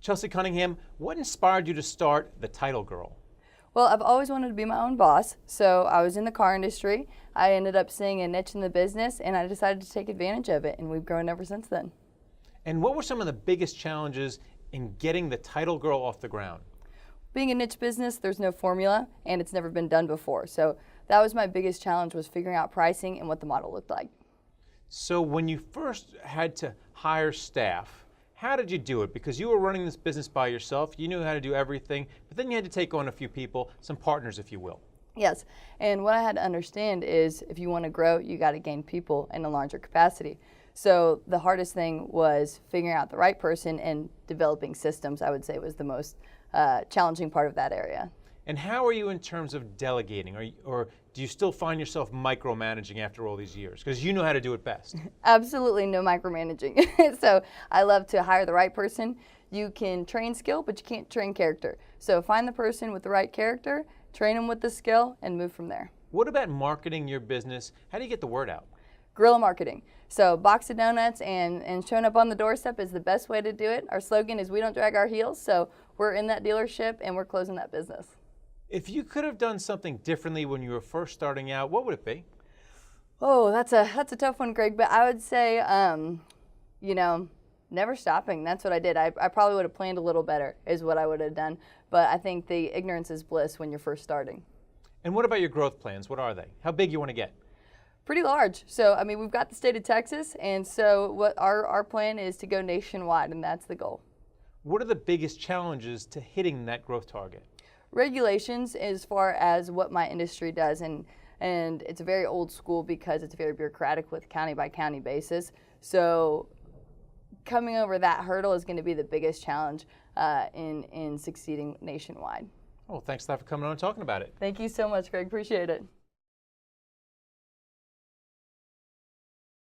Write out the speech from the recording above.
Chelsea Cunningham, what inspired you to start The Title Girl? Well, I've always wanted to be my own boss, so I was in the car industry. I ended up seeing a niche in the business, and I decided to take advantage of it, and we've grown ever since then. And what were some of the biggest challenges in getting The Title Girl off the ground? Being a niche business, there's no formula, and it's never been done before. So that was my biggest challenge, was figuring out pricing and what the model looked like. So when you first had to hire staff, how did you do it? Because you were running this business by yourself, you knew how to do everything, but then you had to take on a few people, some partners, if you will. Yes, and what I had to understand is if you want to grow, you got to gain people in a larger capacity. So the hardest thing was figuring out the right person and developing systems, I would say, was the most challenging part of that area. And how are you in terms of delegating? Or do you still find yourself micromanaging after all these years? Because you know how to do it best. Absolutely no micromanaging. So I love to hire the right person. You can train skill, but you can't train character. So find the person with the right character, train them with the skill, and move from there. What about marketing your business? How do you get the word out? Guerrilla marketing. So box of donuts and showing up on the doorstep is the best way to do it. Our slogan is we don't drag our heels, so we're in that dealership and we're closing that business. If you could have done something differently when you were first starting out, what would it be? Oh, that's a tough one, Greg, but I would say, never stopping. That's what I did. I probably would have planned a little better is what I would have done, but I think the ignorance is bliss when you're first starting. And what about your growth plans? What are they? How big you want to get? Pretty large. So, I mean, we've got the state of Texas, and so what our plan is to go nationwide, and that's the goal. What are the biggest challenges to hitting that growth target? Regulations as far as what my industry does, and it's very old school because it's very bureaucratic with county by county basis. So coming over that hurdle is going to be the biggest challenge in succeeding nationwide. Well, thanks a lot for coming on and talking about it. Thank you so much, Greg. Appreciate it.